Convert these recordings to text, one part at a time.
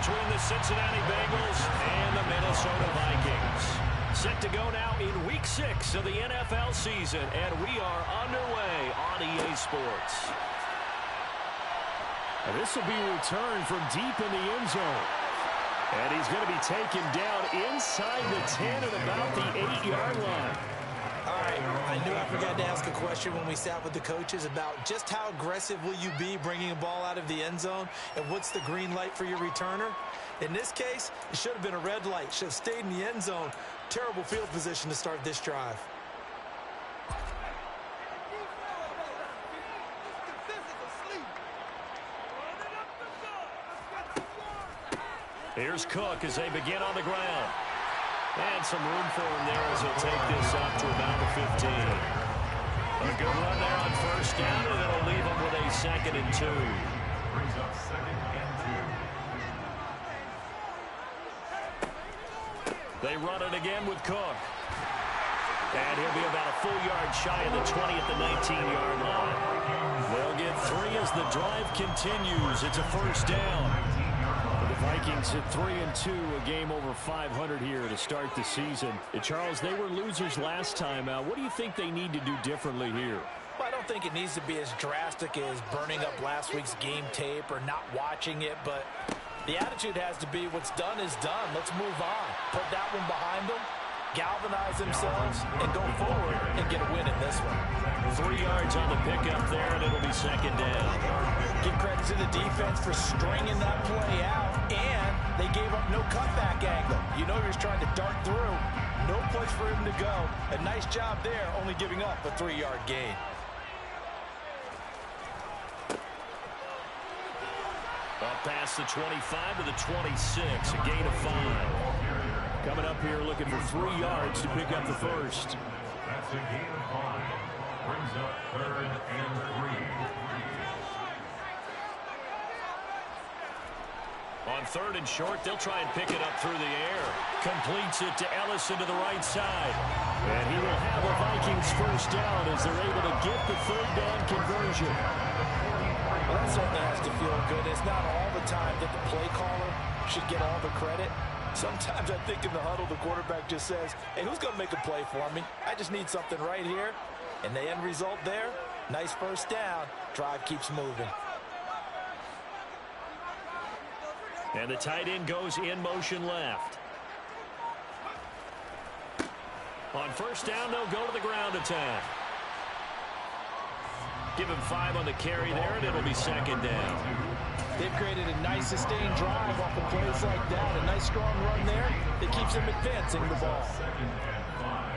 between the Cincinnati Bengals and the Minnesota Vikings. Set to go now in Week 6 of the NFL season, and we are underway on EA Sports. And this will be returned from deep in the end zone. And he's going to be taken down inside the 10 at about the 8-yard line. All right, I knew I forgot to ask a question when we sat with the coaches about just how aggressive will you be bringing a ball out of the end zone, and what's the green light for your returner? In this case, it should have been a red light. Should have stayed in the end zone. Terrible field position to start this drive. Here's Cook as they begin on the ground. And some room for him there as he'll take this up to about the 15. A good run there on first down, and it'll leave him with a 2nd and 2. Brings up 2nd and 2. They run it again with Cook. And he'll be about a full yard shy of the 20 at the 19-yard line. They'll get 3 as the drive continues. It's a first down. The Vikings hit 3-2, a game over 500 here to start the season. And Charles, they were losers last time out. What do you think they need to do differently here? Well, I don't think it needs to be as drastic as burning up last week's game tape or not watching it, but the attitude has to be what's done is done. Let's move on. Put that one behind them, galvanize themselves, and go forward and get a win in this one. 3 yards on the pickup there, and it'll be 2nd down. Give credit to the defense for stringing that play out, and they gave up no cutback angle. You know he was trying to dart through. No place for him to go. A nice job there, only giving up a 3-yard gain. Up past the 25 to the 26, a gain of 5. Coming up here looking for 3 yards to pick up the first. That's a gain of 5. Brings up 3rd and 3. On 3rd and short, they'll try and pick it up through the air. Completes it to Ellison to the right side. And he will have a Vikings first down as they're able to get the 3rd down conversion. Well, that certainly has to feel good. It's not all the time that the play caller should get all the credit. Sometimes I think in the huddle, the quarterback just says, hey, who's going to make a play for me? I just need something right here. And the end result there, nice first down. Drive keeps moving. And the tight end goes in motion left. On first down, they'll go to the ground attack. Give him 5 on the carry there, and it'll be 2nd down. They've created a nice sustained drive off of plays like that. A nice strong run there that keeps them advancing the ball. 2nd and 5.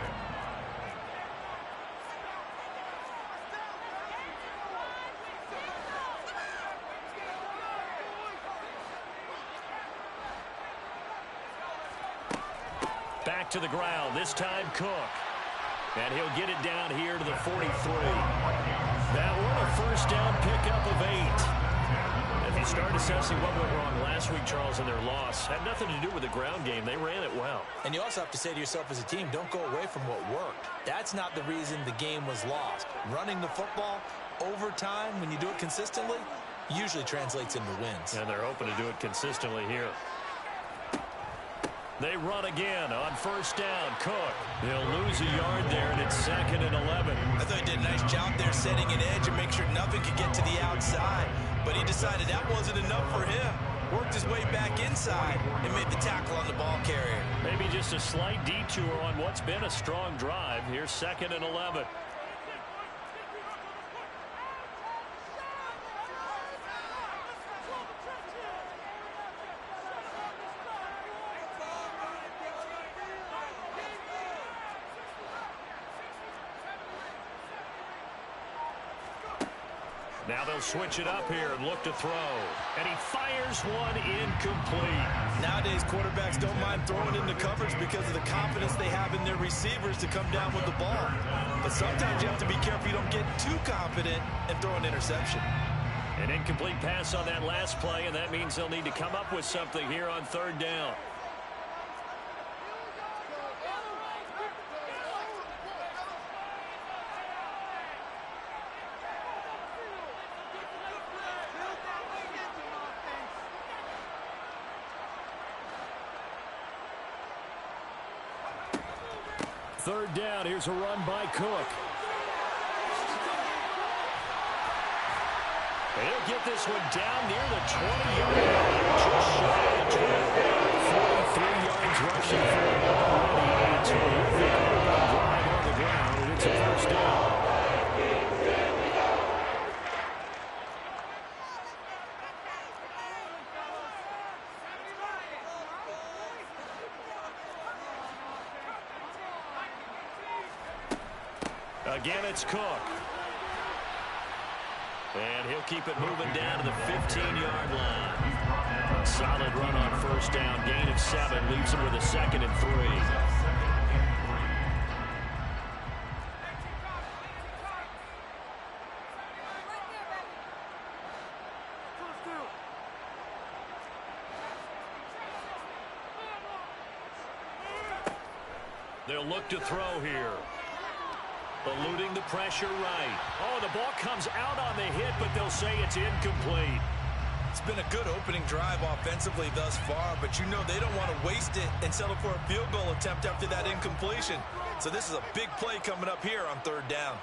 Back to the ground, this time Cook. And he'll get it down here to the 43. That one a first down pickup of 8. If you start assessing what went wrong last week, Charles, in their loss, had nothing to do with the ground game. They ran it well. And you also have to say to yourself as a team, don't go away from what worked. That's not the reason the game was lost. Running the football over time, when you do it consistently, usually translates into wins. And they're hoping to do it consistently here. They run again on first down. Cook. He'll lose a yard there, and it's 2nd and 11. I thought he did a nice job there setting an edge and make sure nothing could get to the outside. But he decided that wasn't enough for him. Worked his way back inside and made the tackle on the ball carrier. Maybe just a slight detour on what's been a strong drive. Here's 2nd and 11. Now they'll switch it up here and look to throw. And he fires one incomplete. Nowadays, quarterbacks don't mind throwing into coverage because of the confidence they have in their receivers to come down with the ball. But sometimes you have to be careful you don't get too confident and throw an interception. An incomplete pass on that last play, and that means they'll need to come up with something here on 3rd down. third down. Here's a run by Cook. He'll get this one down near the 20-yard line, just shy of the 20. 43 yards rushing for him already. A terrific opening drive on the ground, and it's a first down. Again, it's Cook. And he'll keep it moving down to the 15-yard line. Solid run on first down. Gain of 7 leaves him with a 2nd and 3. They'll look to throw here. Eluding the pressure right. Oh, the ball comes out on the hit, but they'll say it's incomplete. It's been a good opening drive offensively thus far, but you know they don't want to waste it and settle for a field goal attempt after that incompletion. So this is a big play coming up here on third down.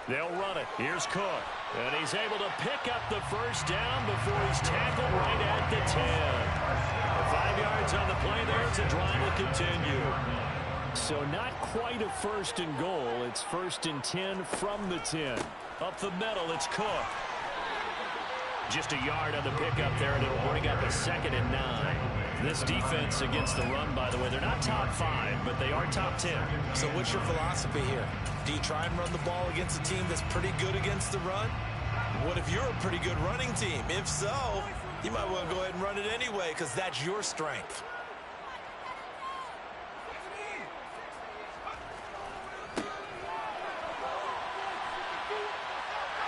They'll run it. Here's Cook. And he's able to pick up the first down before he's tackled right at the 10. 5 yards on the play there. It's a drive will continue. So not quite a first and goal. It's 1st and 10 from the 10. Up the middle, it's Cook. Just a yard on the pickup there, and it'll bring up a 2nd and 9. This defense against the run, by the way, they're not top 5, but they are top 10. So what's your philosophy here? Do you try and run the ball against a team that's pretty good against the run? What if you're a pretty good running team? If so, you might want to go ahead and run it anyway because that's your strength.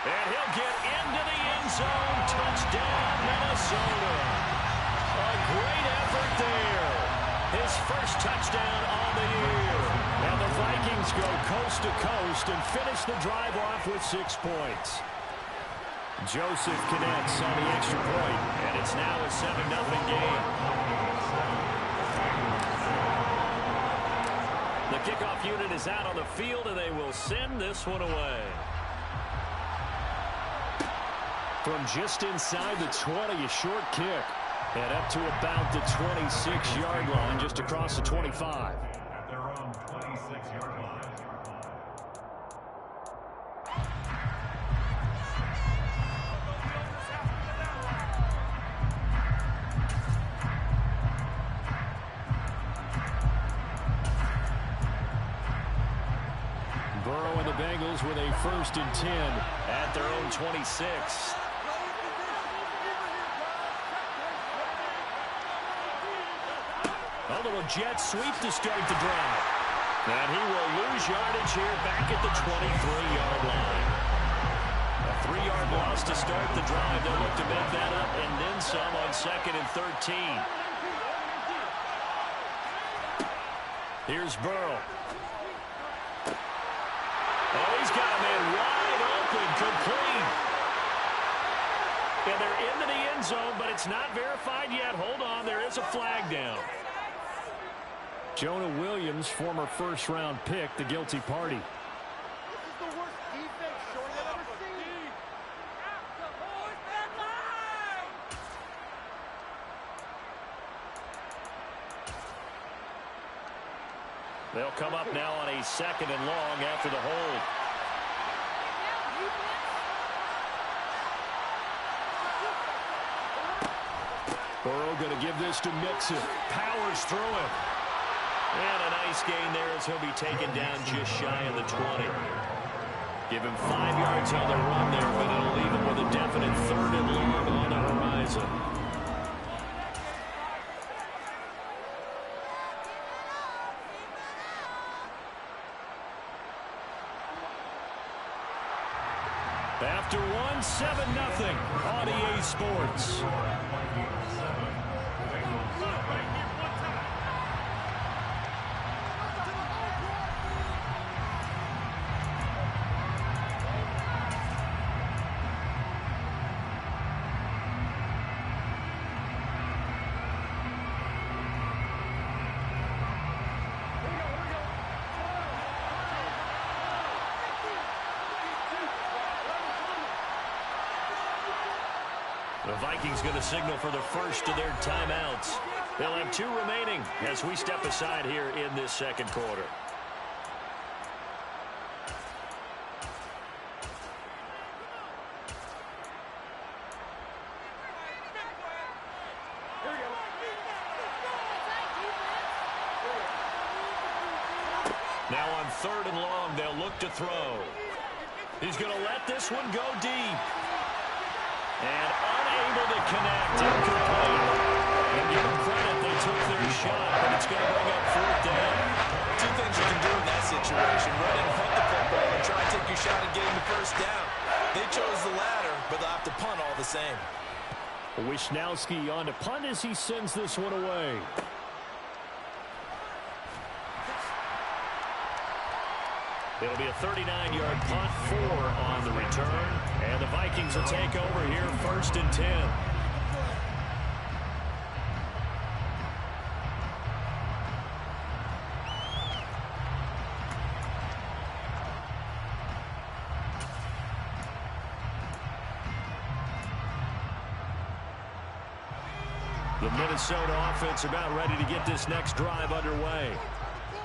And he'll get into the end zone. Touchdown, Minnesota. A great effort there. His first touchdown on the year. And the Vikings go coast to coast and finish the drive off with 6 points. Joseph connects on the extra point. And it's now a 7-0 game. The kickoff unit is out on the field, and they will send this one away. From just inside the 20, a short kick. And up to about the 26-yard line, just across the 25. At their own 26-yard line. Burrow and the Bengals with a 1st and 10 at their own 26. A little jet sweep to start the drive. And he will lose yardage here back at the 23-yard line. A 3-yard loss to start the drive. They'll look to make that up and then some on 2nd and 13. Here's Burrow. Oh, he's got a man wide open, complete. And they're into the end zone, but it's not verified yet. Hold on, there is a flag down. Jonah Williams, former first-round pick, the guilty party. This is the worst defense showing I've ever seen. They'll come up now on a 2nd and long after the hold. Burrow going to give this to Mixon. Powers through him. And a nice gain there as he'll be taken down just shy of the 20. Give him 5 yards on the run there, but it'll leave him with a definite 3rd and long on the horizon. After 1, 7-0 on EA Sports. The Vikings going to signal for the first of their timeouts. They'll have 2 remaining as we step aside here in this second quarter. Now on 3rd and long, they'll look to throw. He's going to let this one go deep. And unable to connect. Incomplete. And give them credit, they took their shot, but it's going to bring up 4th down. 2 things you can do in that situation. Run and punt the football and try and take your shot at getting the first down. They chose the latter, but they'll have to punt all the same. Wisnowski on to punt as he sends this one away. It'll be a 39-yard punt, 4 on the return. And the Vikings will take over here 1st and 10. The Minnesota offense about ready to get this next drive underway.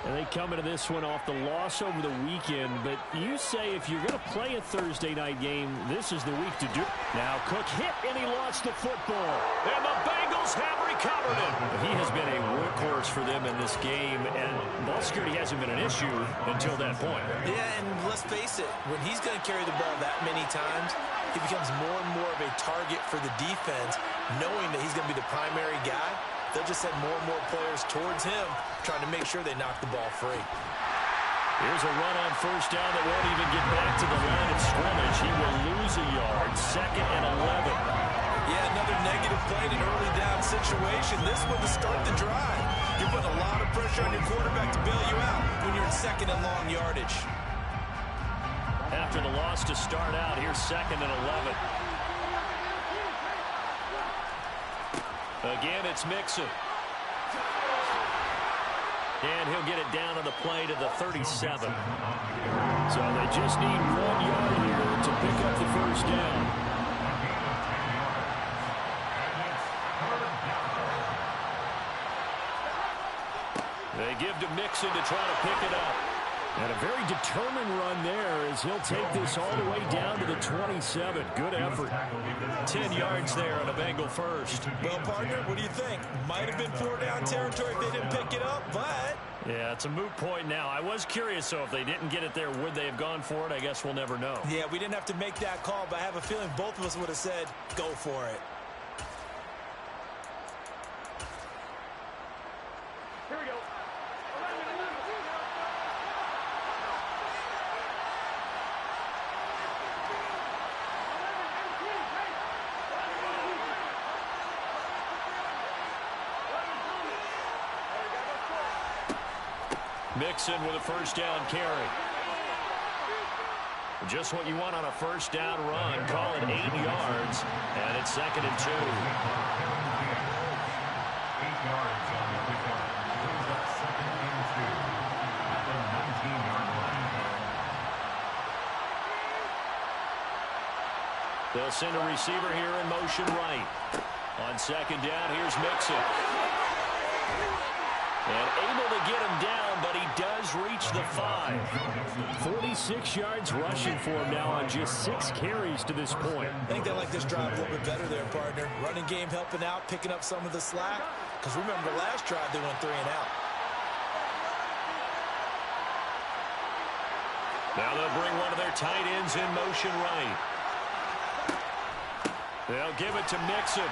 And they come into this one off the loss over the weekend. But you say if you're going to play a Thursday night game, this is the week to do it. Now Cook hit, and he lost the football. And the Bengals have recovered it. He has been a workhorse for them in this game, and ball security hasn't been an issue until that point. Yeah, and let's face it, when he's going to carry the ball that many times, he becomes more and more of a target for the defense, knowing that he's going to be the primary guy. They'll just send more and more players towards him, trying to make sure they knock the ball free. Here's a run on 1st down that won't even get back to the line of scrimmage. He will lose a yard. 2nd and 11. Yeah, another negative play in an early down situation. This one to start the drive. You're putting a lot of pressure on your quarterback to bail you out when you're in 2nd and long yardage. After the loss to start out, here's 2nd and 11. Again, it's Mixon. And he'll get it down on the play to the 37. So they just need 1 yard here to pick up the first down. They give to Mixon to try to pick it up. And a very determined run there as he'll take this all the way down to the 27. Good effort. 10 yards there on a Bengal first. Well, partner, what do you think? Might have been 4 down territory if they didn't pick it up, but... Yeah, it's a moot point now. I was curious, so if they didn't get it there, would they have gone for it? I guess we'll never know. Yeah, we didn't have to make that call, but I have a feeling both of us would have said, go for it. Here we go. Mixon with a 1st down carry. Just what you want on a 1st down run. Call it 8 yards. And it's 2nd and 2. 8 yards on the pickup. Brings up 2nd and 2 at the 19-yard line. They'll send a receiver here in motion right. On 2nd down, here's Mixon. And able to get him down, but he does reach the 5. 46 yards rushing for him now on just 6 carries to this point. I think they like this drive a little bit better there, partner. Running game helping out, picking up some of the slack. Because remember, last drive they went 3 and out. Now they'll bring one of their tight ends in motion right. They'll give it to Mixon.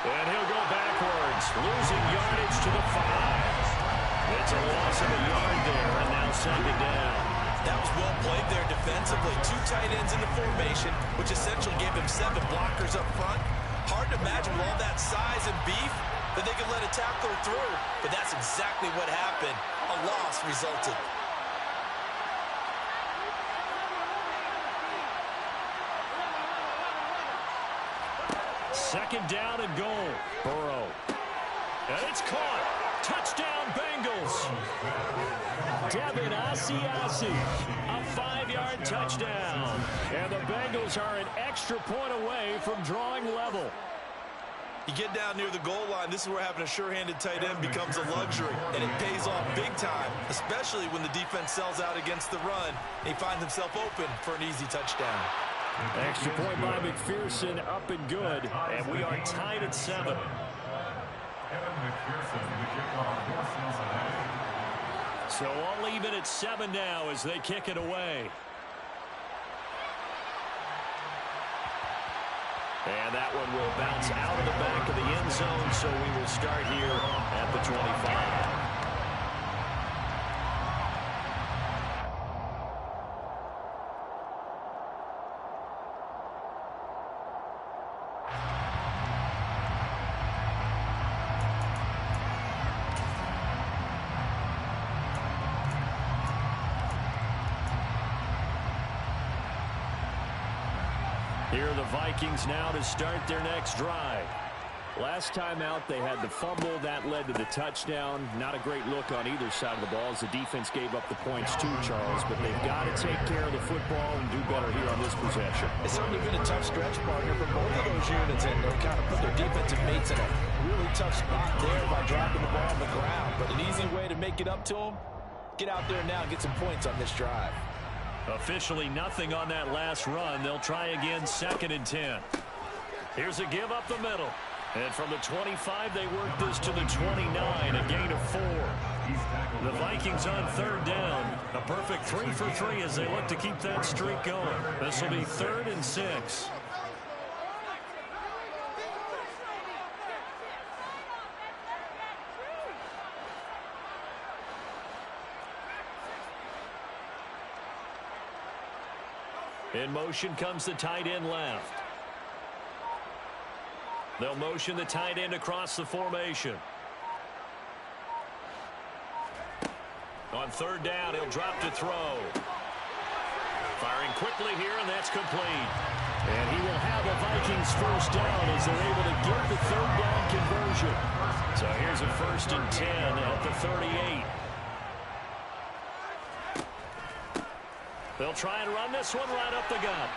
And he'll go backwards, losing yardage to the 5. It's a loss of a yard there, and now 2nd down. That was well played there defensively. 2 tight ends in the formation, which essentially gave him 7 blockers up front. Hard to imagine with all that size and beef that they could let a tackler through. But that's exactly what happened. A loss resulted. Second down and goal. Burrow. And it's caught. Touchdown, Bengals. Devin Asiasi, a 5-yard touchdown. And the Bengals are an extra point away from drawing level. You get down near the goal line, this is where having a sure-handed tight end becomes a luxury, and it pays off big time, especially when the defense sells out against the run, and he finds himself open for an easy touchdown. Extra point by McPherson, up and good, and we are tied at 7. So all even at 7 now as they kick it away. And that one will bounce out of the back of the end zone, so we will start here at the 25. Here are the Vikings now to start their next drive. Last time out, they had the fumble. That led to the touchdown. Not a great look on either side of the ball as the defense gave up the points too, Charles. But they've got to take care of the football and do better here on this possession. It's certainly been a tough stretch, partner, for both of those units. And they'll kind of put their defensive mates in a really tough spot there by dropping the ball on the ground. But an easy way to make it up to them, get out there now and get some points on this drive. Officially nothing on that last run. They'll try again, 2nd and 10. Here's a give up the middle. And from the 25, they work this to the 29, a gain of 4. The Vikings on 3rd down. A perfect 3 for 3 as they look to keep that streak going. This will be 3rd and 6. In motion comes the tight end left. They'll motion the tight end across the formation. On 3rd down, he'll drop to throw. Firing quickly here, and that's complete. And he will have a Vikings 1st down as they're able to get the 3rd down conversion. So here's a 1st and 10 at the 38. They'll try and run this one right up the gut.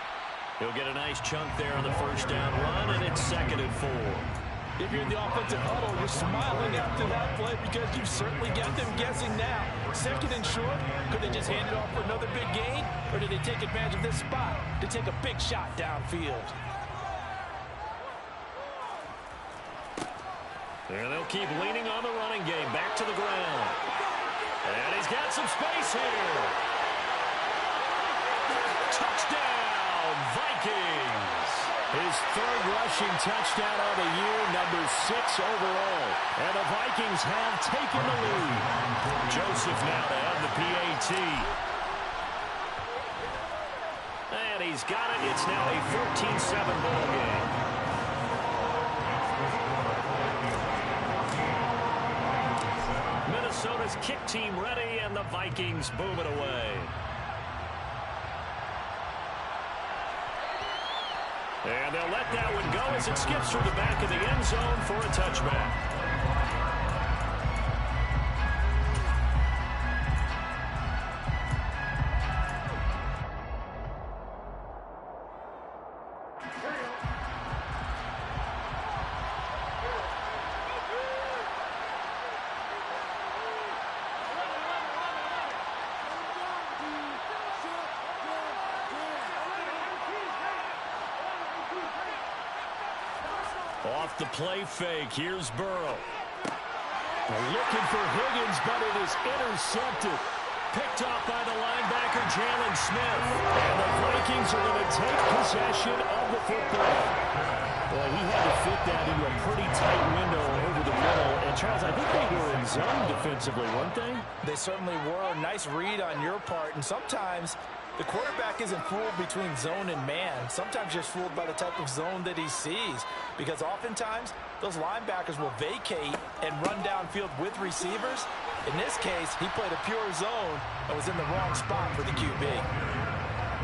He'll get a nice chunk there on the 1st down run, and it's 2nd and 4. If you're in the offensive huddle, you're smiling after that play because you've certainly got them guessing now. 2nd and short, could they just hand it off for another big gain, or did they take advantage of this spot to take a big shot downfield? And they'll keep leaning on the running game, back to the ground. And he's got some space here. Touchdown, Vikings. His 3rd rushing touchdown of the year, number 6 overall. And the Vikings have taken the lead. Joseph now to have the PAT. And he's got it. It's now a 14-7 ball game. Minnesota's kick team ready, and the Vikings boom it away. And they'll let that one go as it skips through the back of the end zone for a touchback. Off the play fake, here's Burrow. Looking for Higgins, but it is intercepted. Picked off by the linebacker, Jalen Smith. And the Vikings are going to take possession of the football. Boy, he had to fit that into a pretty tight window over the middle. And, Charles, I think they were in zone defensively, weren't they? They certainly were. Nice read on your part. And sometimes the quarterback isn't fooled between zone and man. Sometimes just fooled by the type of zone that he sees. Because oftentimes, those linebackers will vacate and run downfield with receivers. In this case, he played a pure zone and was in the wrong spot for the QB.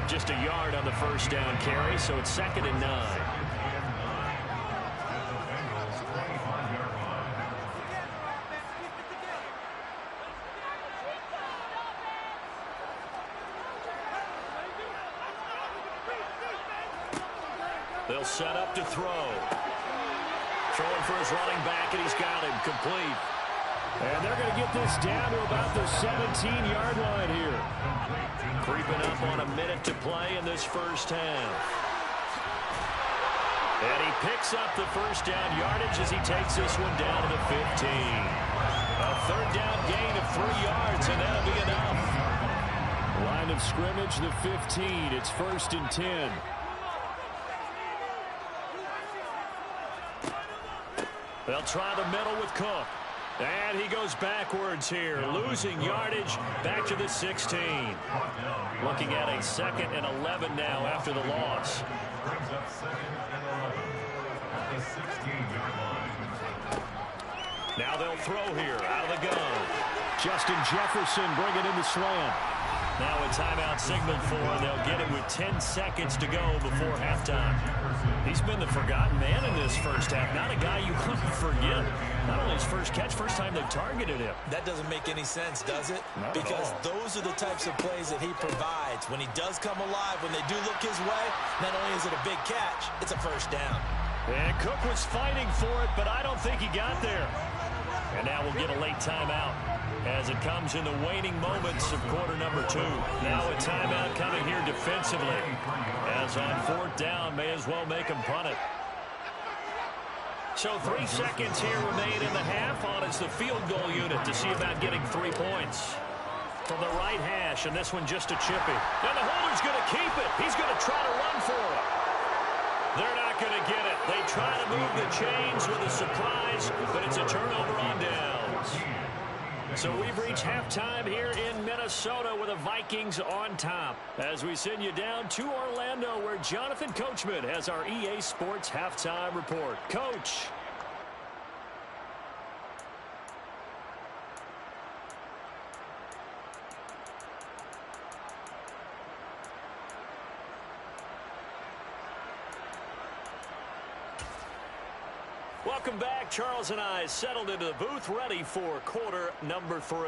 Just a yard on the 1st down carry, so it's 2nd and 9. They'll set up to throw. Throwing for his running back, and he's got him complete. And they're going to get this down to about the 17-yard line here. Creeping up on a minute to play in this first half. And he picks up the first down yardage as he takes this one down to the 15. A third down gain of 3 yards, and that'll be enough. Line of scrimmage, the 15. It's 1st and 10. They'll try the middle with Cook. And he goes backwards here, losing yardage back to the 16. Looking at a 2nd and 11 now after the loss. Brings up 2nd and 11 at the 16-yard line. Now they'll throw here out of the gun. Justin Jefferson bringing in the slant. Now a timeout signaled for, and they'll get it with 10 seconds to go before halftime. He's been the forgotten man in this first half. Not a guy you want to forget. Not only his first catch, first time they've targeted him. That doesn't make any sense, does it? Not because those are the types of plays that he provides. When he does come alive, when they do look his way, not only is it a big catch, it's a first down. And Cook was fighting for it, but I don't think he got there. And now we'll get a late timeout as it comes in the waning moments of quarter number 2. Now a timeout coming here defensively. As on 4th down, may as well make him punt it. So 3 seconds here remain in the half. On is the field goal unit to see about getting 3 points. From the right hash, and this one just a chippy. And the holder's going to keep it. He's going to try to run for it. They're not going to get it. They try to move the chains with a surprise, but it's a turnover on downs. So we've reached halftime here in Minnesota with the Vikings on top. As we send you down to Orlando, where Jonathan Coachman has our EA Sports halftime report. Coach. Welcome back. Charles and I settled into the booth, ready for quarter number 3.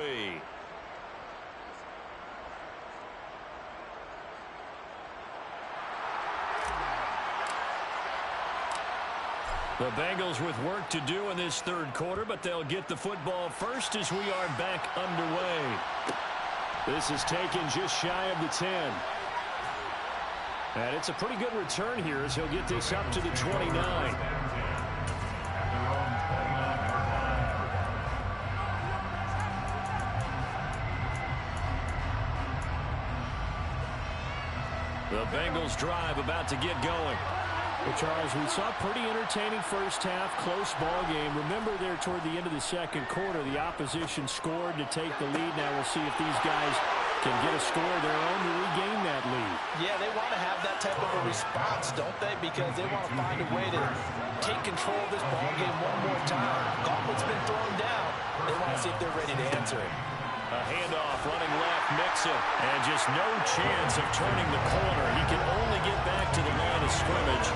The Bengals with work to do in this third quarter, but they'll get the football first as we are back underway. This is taken just shy of the 10. And it's a pretty good return here as he'll get this up to the 29. The Bengals drive about to get going. Well, Charles, we saw a pretty entertaining first half, close ball game. Remember there toward the end of the second quarter, the opposition scored to take the lead. Now we'll see if these guys can get a score of their own to regain that lead. Yeah, they want to have that type of a response, don't they? Because they want to find a way to take control of this ball game one more time. Gauntlet's been thrown down. They want to see if they're ready to answer it. A handoff, running left, Mixon. And just no chance of turning the corner. He can only get back to the line of scrimmage.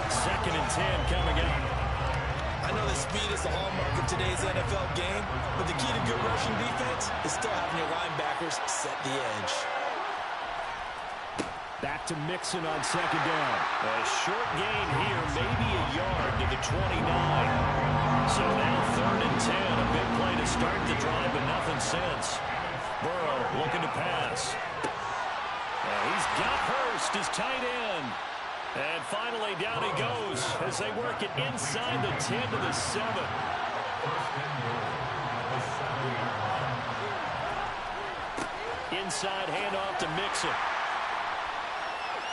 2nd and 10 coming up. I know that speed is the hallmark of today's NFL game, but the key to good rushing defense is still having your linebackers set the edge. Back to Mixon on 2nd down. A short gain here, maybe a yard to the 29. So now 3rd and 10, a big play to start the drive, but nothing since. Burrow looking to pass. He's got Hurst, his tight end. And finally down he goes as they work it inside the 10 to the 7. Inside handoff to Mixon.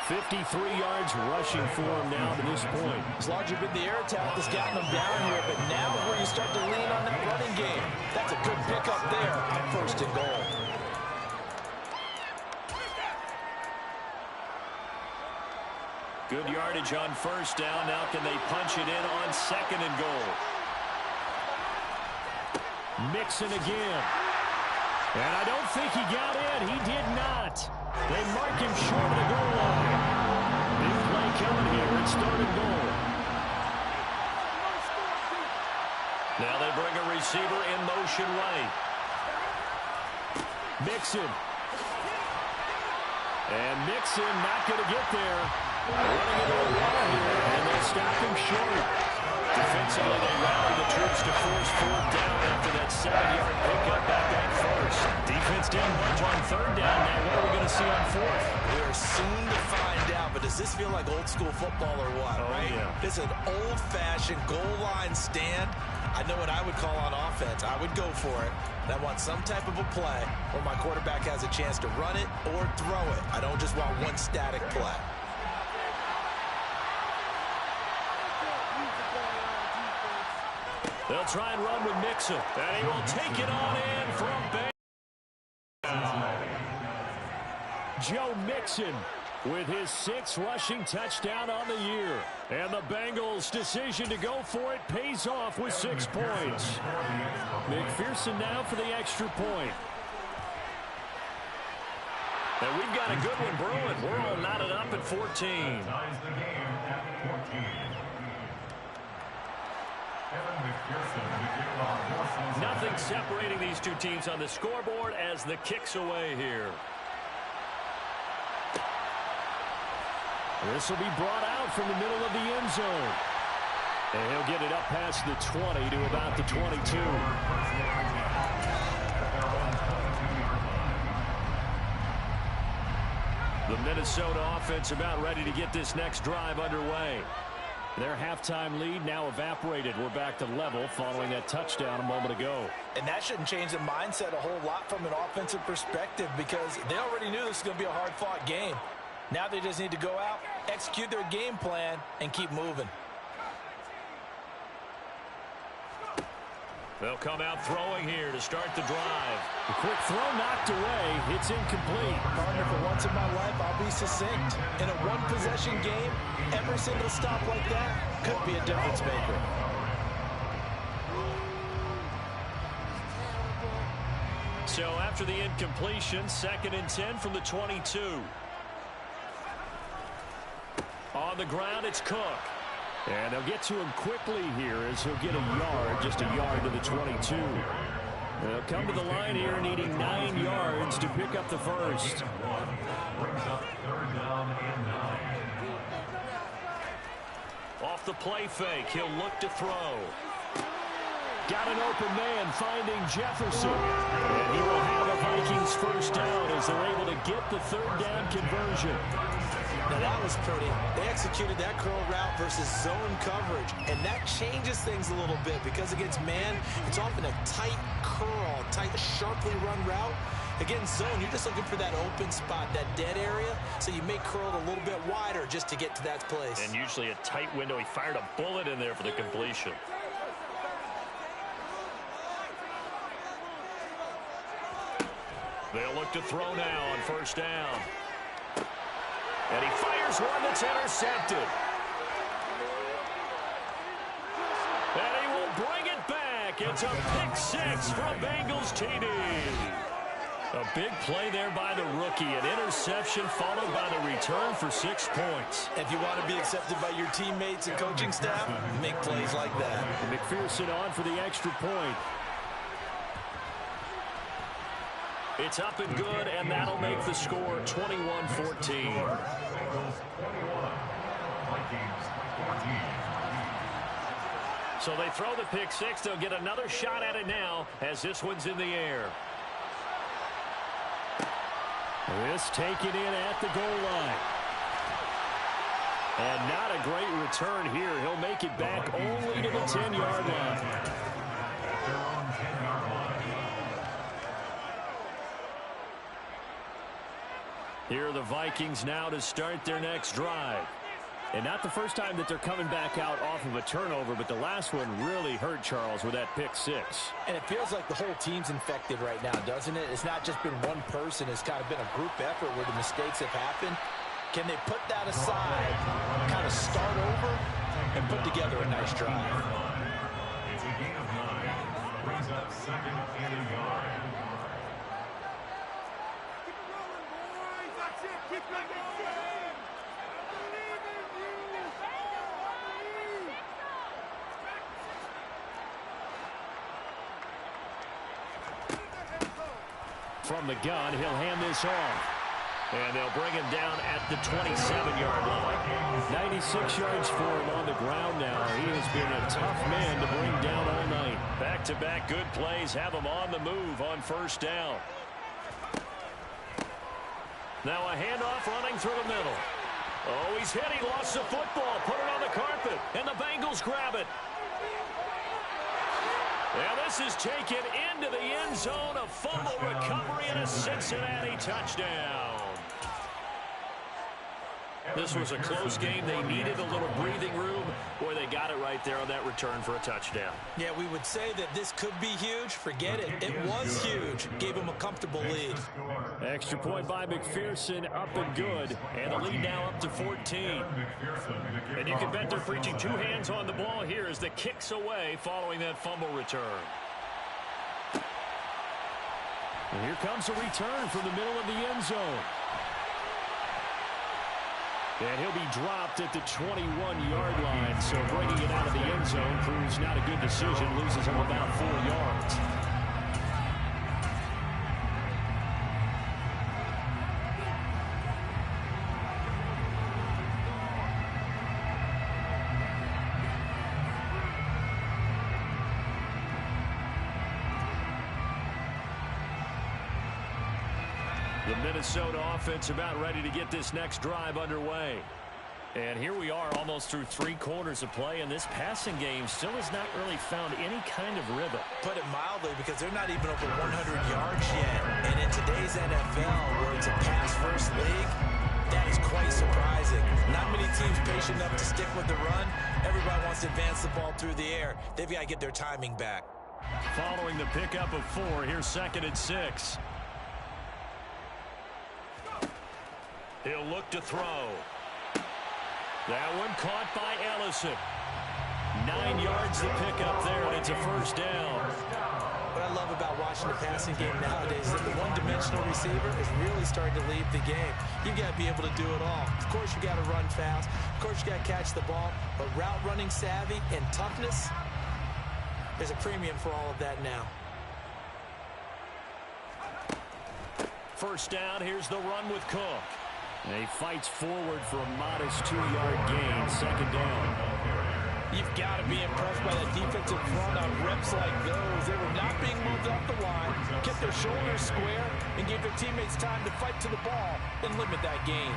53 yards rushing for him now to this point. As large as been the air attack that's gotten them down here, but now is where you start to lean on that running game. That's a good pickup there on 1st and goal. Good yardage on 1st down. Now can they punch it in on 2nd and goal? Mixon again. And I don't think he got in. He did not. They mark him short of the goal line. Big play coming here. It's 3rd and goal. Now they bring a receiver in motion right. Mixon. And Mixon not going to get there. Running into a wall here. And 7-yard pickup back on first. Defense didn't budge on third down. Now what are we going to see on fourth? We are soon to find out, but does this feel like old school football or what, right? Yeah. This is an old-fashioned goal line stand. I know what I would call on offense. I would go for it. And I want some type of a play where my quarterback has a chance to run it or throw it. I don't just want one static play. They'll try and run with Mixon. And he will take it on in from Joe Mixon with his 6th rushing touchdown on the year. And the Bengals' decision to go for it pays off with 6 points. McPherson now for the extra point. And we've got a good one brewing. We're all knotted up at 14. Ties the game at 14. Nothing separating these two teams on the scoreboard as the kick's away here. This will be brought out from the middle of the end zone. And he'll get it up past the 20 to about the 22. The Minnesota offense about ready to get this next drive underway. Their halftime lead now evaporated. We're back to level following that touchdown a moment ago. And that shouldn't change the mindset a whole lot from an offensive perspective because they already knew this was going to be a hard-fought game. Now they just need to go out, execute their game plan, and keep moving. They'll come out throwing here to start the drive. The quick throw knocked away. It's incomplete. Partner, for once in my life, I'll be succinct. In a one-possession game, every single stop like that could be a difference maker. So after the incompletion, 2nd and 10 from the 22. On the ground, it's Cook. And they'll get to him quickly here as he'll get a yard, just a yard to the 22. They'll come to the line here needing 9 yards to pick up the first. Brings up 3rd down and 9. Off the play fake, he'll look to throw. Got an open man finding Jefferson. And he will have a Vikings first down as they're able to get the 3rd down conversion. Now that was pretty. They executed that curl route versus zone coverage, and that changes things a little bit because against man, it's often a tight curl, tight, sharply run route. Against zone, you're just looking for that open spot, that dead area, so you may curl it a little bit wider just to get to that place. And usually a tight window. He fired a bullet in there for the completion. They'll look to throw now on first down. And he fires one that's intercepted. And he will bring it back. It's a pick 6 from Bengals TD. A big play there by the rookie. An interception followed by the return for 6 points. If you want to be accepted by your teammates and coaching staff, make plays like that. McPherson on for the extra point. It's up and good, and that'll make the score 21-14. So they throw the pick 6. They'll get another shot at it now as this one's in the air. This taken in at the goal line. And not a great return here. He'll make it back only to the 10-yard line. Here are the Vikings now to start their next drive. And not the first time that they're coming back out off of a turnover, but the last one really hurt Charles with that pick 6. And it feels like the whole team's infected right now, doesn't it? It's not just been one person. It's kind of been a group effort where the mistakes have happened. Can they put that aside, kind of start over, and put together a nice drive? It's a gain of 9. Brings up 2nd and a yard. From the gun, he'll hand this off. And they'll bring him down at the 27-yard line. 96 yards for him on the ground now. He has been a tough man to bring down all night. Back-to-back good plays have him on the move on first down. Now a handoff running through the middle. Oh, he's hit. He lost the football. Put it on the carpet. And the Bengals grab it. And this is taken into the end zone. A fumble recovery and a Cincinnati touchdown. This was a close game. They needed a little breathing room. Boy, they got it right there on that return for a touchdown. Yeah, we would say that this could be huge. Forget it. It was huge. Gave him a comfortable lead. Extra point by McPherson, up and good. And the lead now up to 14. And you can bet they're preaching two hands on the ball here as the kick's away following that fumble return. And here comes a return from the middle of the end zone. And he'll be dropped at the 21-yard line. So bringing it out of the end zone proves not a good decision. Loses him about 4 yards. The Minnesota offense about ready to get this next drive underway. And here we are almost through 3 quarters of play, and this passing game still has not really found any kind of rhythm. Put it mildly, because they're not even over 100 yards yet. And in today's NFL, where it's a pass-first league, that is quite surprising. Not many teams patient enough to stick with the run. Everybody wants to advance the ball through the air. They've got to get their timing back. Following the pickup of 4, here's 2nd and 6. He'll look to throw. That one caught by Ellison. 9 yards to pick up there, and it's a first down. What I love about watching the passing game nowadays is that the one-dimensional receiver is really starting to lead the game. You've got to be able to do it all. Of course, you got to run fast. Of course, you got to catch the ball. But route running savvy and toughness, there's a premium for all of that now. First down, here's the run with Cook. And he fights forward for a modest 2-yard gain. 2nd down. You've got to be impressed by that defensive front on reps like those. They were not being moved off the line, kept their shoulders square, and gave their teammates time to fight to the ball and limit that gain.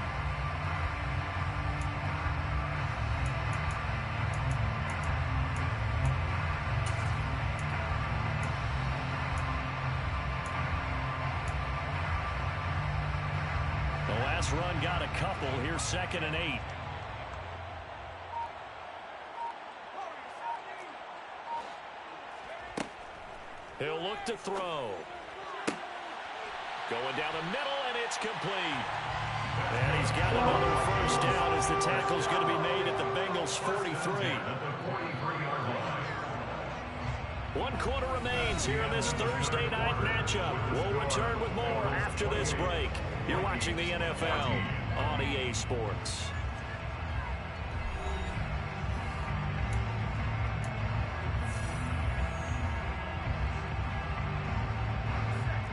The last run got a couple. Here's 2nd and 8. He'll look to throw. Going down the middle, and it's complete. And he's got another first down as the tackle's going to be made at the Bengals' 43. 1 quarter remains here in this Thursday night matchup. We'll return with more after this break. You're watching the NFL on EA Sports.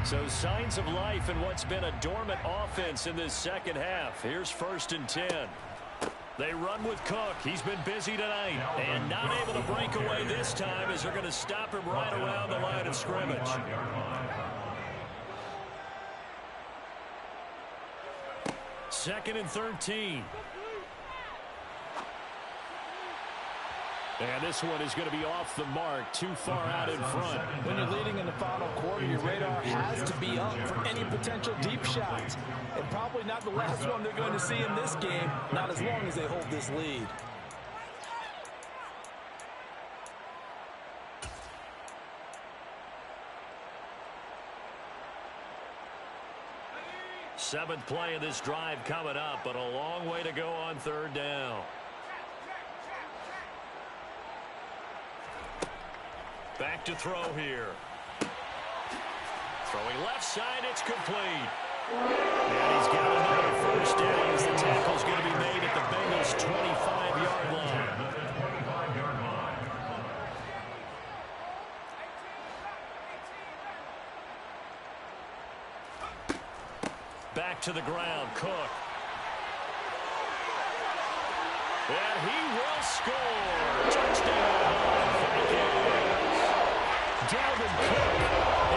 So signs of life in what's been a dormant offense in this second half. Here's 1st and 10. They run with Cook. He's been busy tonight and not able to break away this time as they're going to stop him right around the line of scrimmage. 2nd and 13. And this one is going to be off the mark, too far out in front. When you're leading in the final quarter, your radar has to be up for any potential deep shots. And probably not the last one they're going to see in this game, not as long as they hold this lead. Seventh play of this drive coming up, but a long way to go on 3rd down. Back to throw here. Throwing left side, it's complete. And he's got another first down as the tackle's going to be made at the Bengals' 25-yard line. back to the ground. Cook. And he will score. Touchdown, Vikings. Dalvin Cook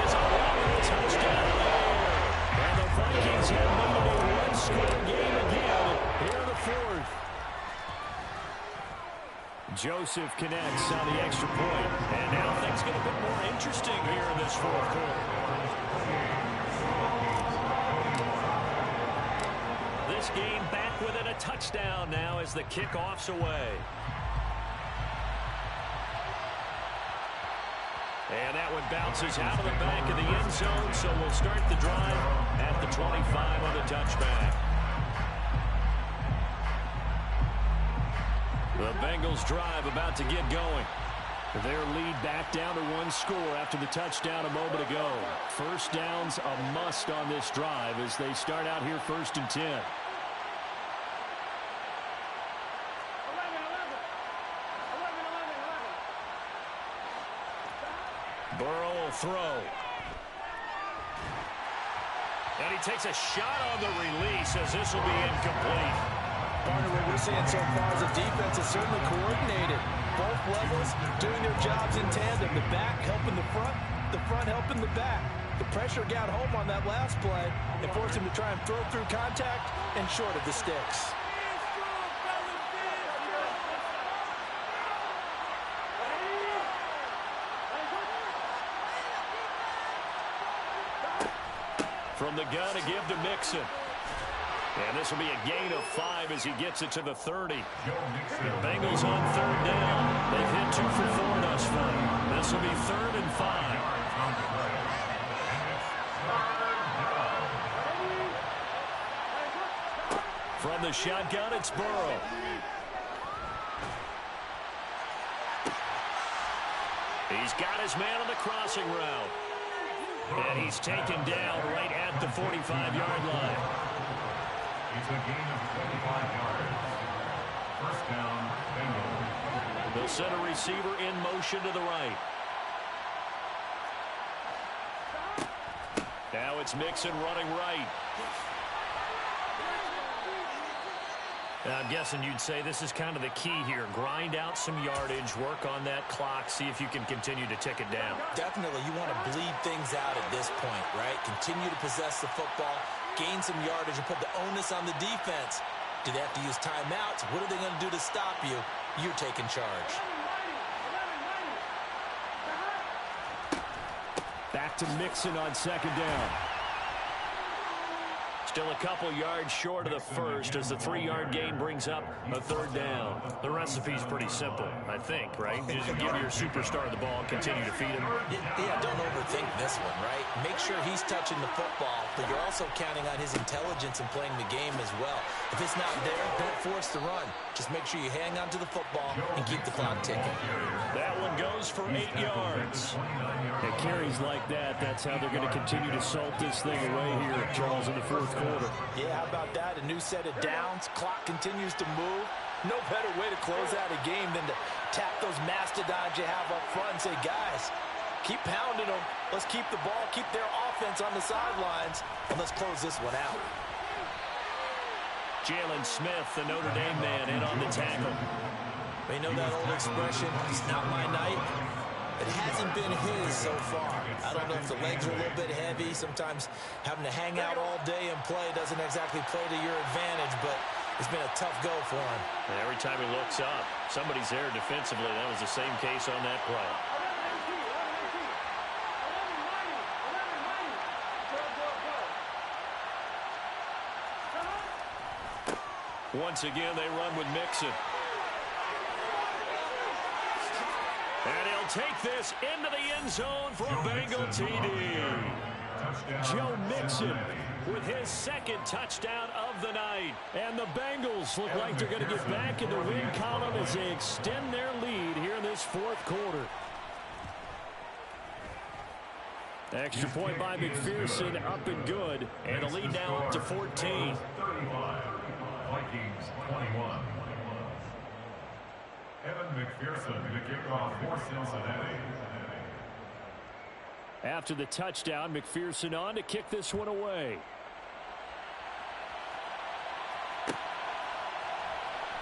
is a long touchdown there. And the Vikings have made it a one-score game again here in the fourth. Joseph connects on the extra point. And now things get a bit more interesting here in this fourth quarter. This game back within a touchdown now as the kickoff's away. And that one bounces out of the back of the end zone, so we'll start the drive at the 25 on the touchback. The Bengals drive about to get going. Their lead back down to one score after the touchdown a moment ago. First down's a must on this drive as they start out here 1st and 10. Burrow will throw. And he takes a shot on the release as this will be incomplete. Partner, what we're seeing so far is the defense is certainly coordinated. Both levels doing their jobs in tandem. The back helping the front helping the back. The pressure got home on that last play and forced him to try and throw through contact and short of the sticks. From the gun to give to Mixon. And this will be a gain of 5 as he gets it to the 30. The Bengals on 3rd down. They've hit 2 for 4 thus far. This will be 3rd and 5. From the shotgun, it's Burrow. He's got his man on the crossing route. And he's taken down right at the 45-yard line. It's a gain of 25 yards. First down, Bengals. They'll send a receiver in motion to the right. Now it's Mixon running right. I'm guessing you'd say this is kind of the key here. Grind out some yardage, work on that clock, see if you can continue to tick it down. Definitely, you want to bleed things out at this point, right? Continue to possess the football, gain some yardage, and put the onus on the defense. Do they have to use timeouts? What are they going to do to stop you? You're taking charge. Back to Mixon on 2nd down. Still a couple yards short of the first as the 3-yard gain brings up a 3rd down. The recipe's pretty simple, I think, right? Just give your superstar the ball, continue to feed him. Yeah, don't overthink this one, right? Make sure he's touching the football, but you're also counting on his intelligence in playing the game as well. If it's not there, don't force the run. Just make sure you hang on to the football and keep the clock ticking. That one goes for 8 yards. It carries like that. That's how they're going to continue to salt this thing away here, Charles, in the 4th quarter. Yeah, how about that? A new set of downs. Clock continues to move. No better way to close out a game than to tap those mastodons you have up front and say, guys, keep pounding them. Let's keep the ball, keep their offense on the sidelines, and let's close this one out. Jalen Smith, the Notre Dame man, in on the tackle. You know that old expression, it's not my night? It hasn't been his so far. I don't know if the legs are a little bit heavy. Sometimes having to hang out all day and play doesn't exactly play to your advantage, but it's been a tough go for him. And every time he looks up, somebody's there defensively. That was the same case on that play. Once again, they run with Mixon. And he'll take this into the end zone for a Bengal TD. Joe Mixon with his 2nd touchdown of the night. And the Bengals look like they're going to get back in the win column as they extend their lead here in this 4th quarter. Extra point by McPherson, up and good. And the lead now up to 14. 35. Vikings 21. Evan McPherson to kick off for Cincinnati. After the touchdown, McPherson on to kick this one away.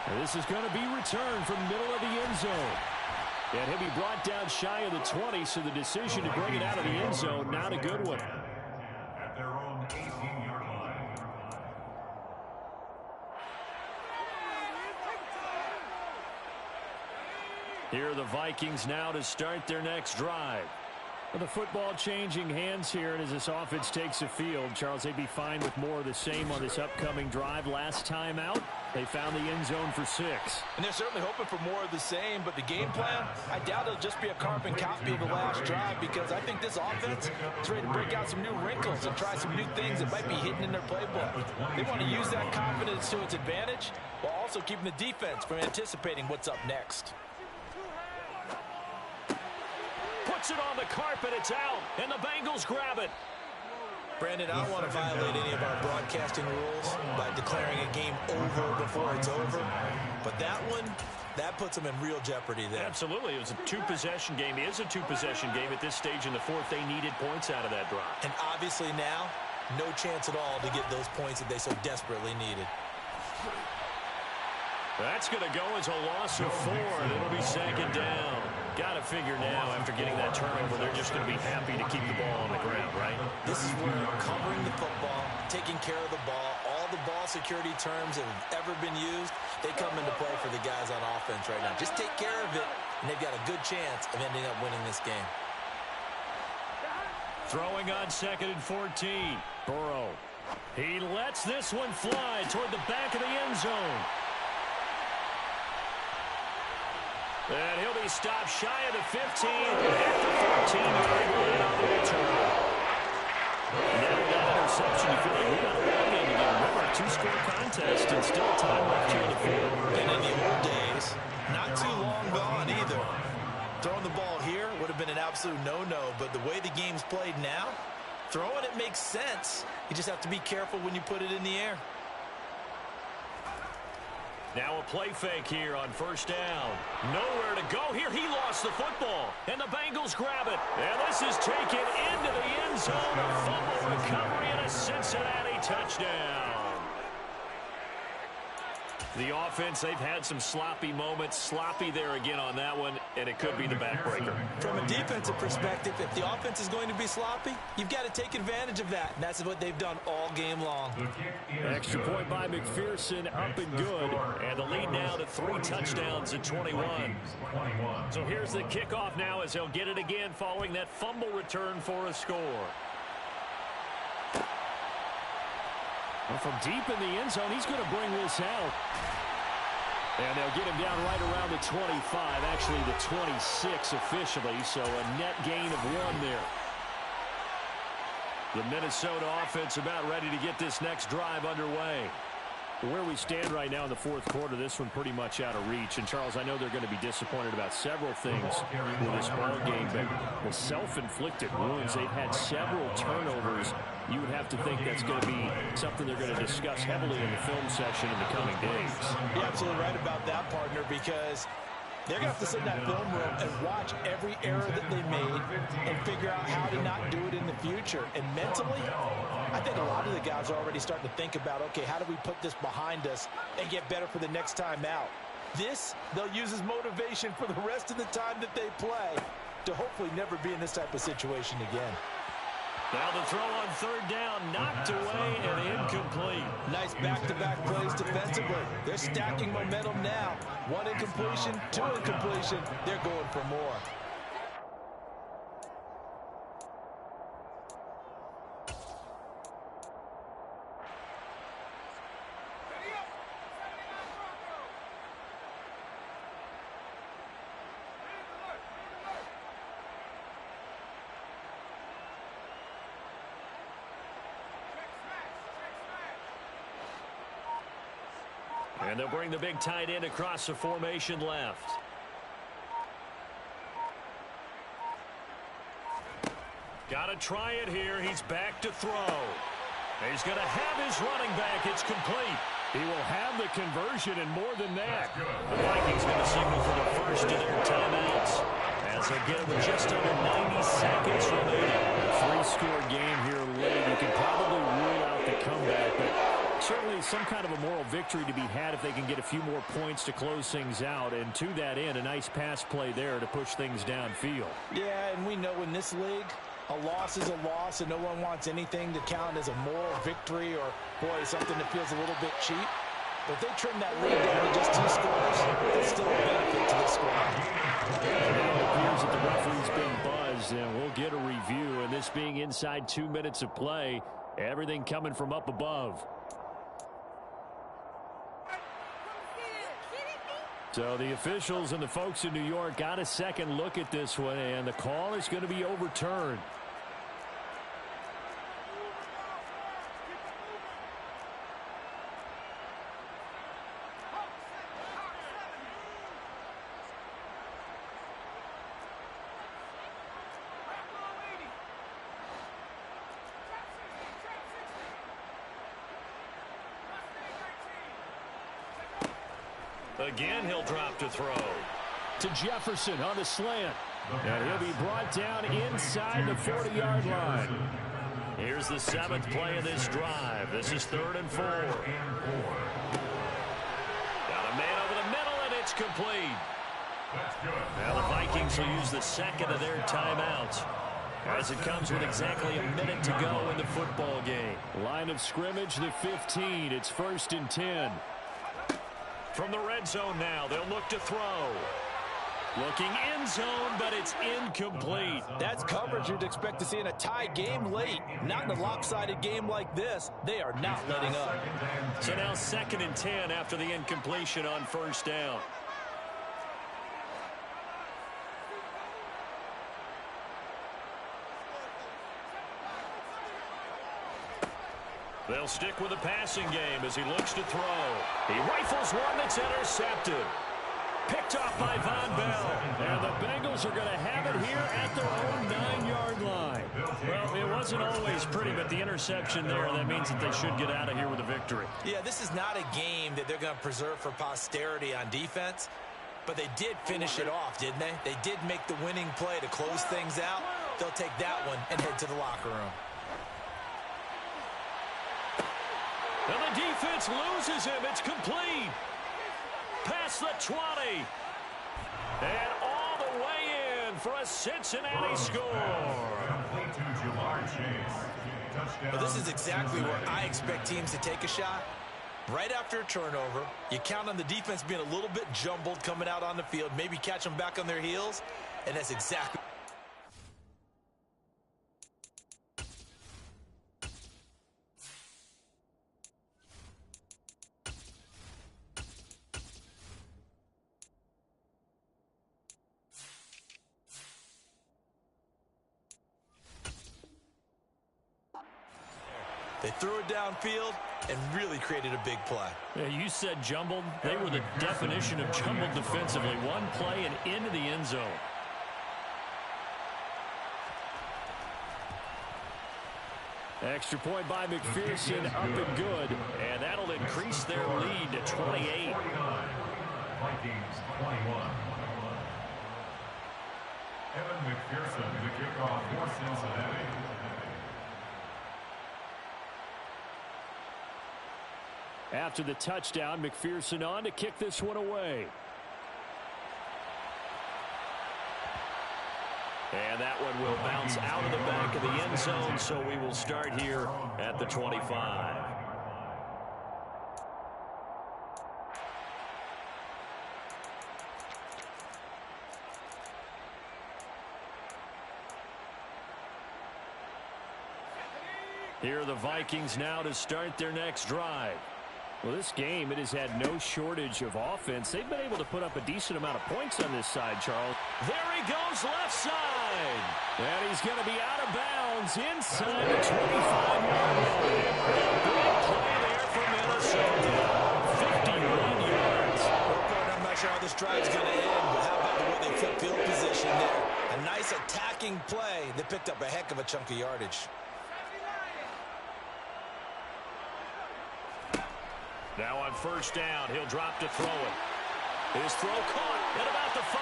And this is going to be returned from the middle of the end zone. And he'll be brought down shy of the 20, so the decision to bring it out of the end zone, not a good one. At their own 18-yard line. Here are the Vikings now to start their next drive. Well, the football changing hands here, and as this offense takes the field, Charles, they'd be fine with more of the same on this upcoming drive. Last time out, they found the end zone for 6. And they're certainly hoping for more of the same, but the game plan, I doubt it'll just be a carbon copy of the last drive, because I think this offense is ready to break out some new wrinkles and try some new things that might be hidden in their playbook. They want to use that confidence to its advantage while also keeping the defense from anticipating what's up next. Puts it on the carpet, it's out, and the Bengals grab it. Brandon, I don't want to violate any of our broadcasting rules by declaring a game over before it's over, but that one, that puts them in real jeopardy there. Absolutely. It was a two-possession game. It is a two-possession game at this stage in the fourth. They needed points out of that drive. And obviously now, no chance at all to get those points that they so desperately needed. That's going to go as a loss of 4, and it'll be second down. Got to figure now, after getting that turnover, they're just going to be happy to keep the ball on the ground, right? This is where covering the football, taking care of the ball, all the ball security terms that have ever been used, they come into play for the guys on offense right now. Just take care of it, and they've got a good chance of ending up winning this game. Throwing on 2nd and 14. Burrow. He lets this one fly toward the back of the end zone. And he'll be stopped shy of the 15 at the 14-yard line on the return. Now with that interception, you feel like we got a ball game again. Remember, a two-score contest and still time left here in the field. And in the old days, not too long gone either. Throwing the ball here would have been an absolute no-no, but the way the game's played now, throwing it makes sense. You just have to be careful when you put it in the air. Now a play fake here on first down. Nowhere to go here. He lost the football, and the Bengals grab it. And this is taken into the end zone. A fumble recovery and a Cincinnati touchdown. The offense, they've had some sloppy moments. Sloppy there again on that one, and it could be the backbreaker. From a defensive perspective, if the offense is going to be sloppy, you've got to take advantage of that, and that's what they've done all game long. Extra point by McPherson, up and good. And the lead now to 3 touchdowns at 21. So here's the kickoff now as they'll get it again following that fumble return for a score. And from deep in the end zone, he's going to bring this out. And they'll get him down right around the 25, actually the 26 officially, so a net gain of 1 there. The Minnesota offense about ready to get this next drive underway. Where we stand right now in the fourth quarter, this one pretty much out of reach. And, Charles, I know they're going to be disappointed about several things with this ball game, but the self-inflicted wounds, they've had several turnovers. You would have to think that's going to be something they're going to discuss heavily in the film session in the coming days. You're absolutely right about that, partner, because they're going to have to sit in that film room and watch every error that they made and figure out how to not do it in the future. And mentally, I think a lot of the guys are already starting to think about, okay, how do we put this behind us and get better for the next time out? This, they'll use as motivation for the rest of the time that they play to hopefully never be in this type of situation again. Now the throw on third down, knocked away and incomplete. Nice back-to-back plays defensively. They're stacking momentum now. 1 incompletion, 2 incompletion. They're going for more. And they'll bring the big tight end across the formation left. Got to try it here. He's back to throw. He's going to have his running back. It's complete. He will have the conversion and more than that. The Vikings going to signal for the first of their timeouts as they get it with just under 90 seconds remaining. A 3-score game here late. You can probably rule out the comeback, but Certainly some kind of a moral victory to be had if they can get a few more points to close things out. And to that end, a nice pass play there to push things downfield. Yeah, and we know in this league, a loss is a loss, and no one wants anything to count as a moral victory or, boy, something that feels a little bit cheap. But if they trim that lead down to just 2 scores, that's still a benefit to this squad. And now it appears that the referee's been buzzed, and we'll get a review. And this being inside 2 minutes of play, everything coming from up above. So the officials and the folks in New York got a second look at this one, and the call is going to be overturned. Again, he'll drop to throw. To Jefferson on the slant. And he'll be brought down inside the 40-yard line. Here's the 7th play of this drive. This is 3rd and 4. Got a man over the middle, and it's complete. Now the Vikings will use the 2nd of their timeouts, as it comes with exactly a minute to go in the football game. Line of scrimmage, the 15. It's 1st and 10. From the red zone now, they'll look to throw. Looking end zone, but it's incomplete. That's coverage you'd expect to see in a tie game late. Not in a lopsided game like this. They are not letting up. So now 2nd and 10 after the incompletion on 1st down. They'll stick with the passing game as he looks to throw. He rifles one that's intercepted. Picked off by Von Bell. And the Bengals are going to have it here at their own 9-yard line. Well, it wasn't always pretty, but the interception there, that means that they should get out of here with a victory. Yeah, this is not a game that they're going to preserve for posterity on defense, but they did finish it off, didn't they? They did make the winning play to close things out. They'll take that one and head to the locker room. And the defense loses him. It's complete. Past the 20. And all the way in for a Cincinnati score. Well, this is exactly where I expect teams to take a shot. Right after a turnover, you count on the defense being a little bit jumbled coming out on the field, maybe catch them back on their heels, and that's exactly. They threw it downfield and really created a big play. Yeah, you said jumbled. They were the definition of jumbled defensively. One play and into the end zone. Extra point by McPherson, up and good. And that'll increase their lead to 28. Vikings 21. Evan McPherson, the kickoff for Cincinnati. After the touchdown, McPherson on to kick this one away. And that one will bounce out of the back of the end zone, so we will start here at the 25. Here are the Vikings now to start their next drive. Well, this game, it has had no shortage of offense. They've been able to put up a decent amount of points on this side, Charles. There he goes, left side. And he's going to be out of bounds inside the 25-yard line. Big play there for Minnesota. 51 yards. I'm not sure how this drive's going to end, but how about the way they flip field position there? A nice attacking play that picked up a heck of a chunk of yardage. Now on first down, he'll drop to throw it. His throw caught at about the 5.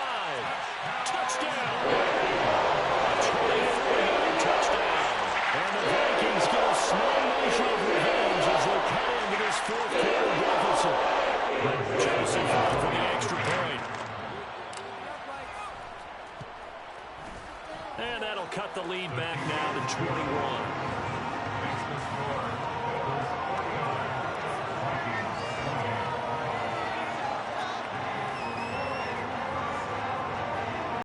Touchdown! A 24-yard touchdown. And the Vikings get a small measure of revenge as they cut into this back now to 21. Makes the score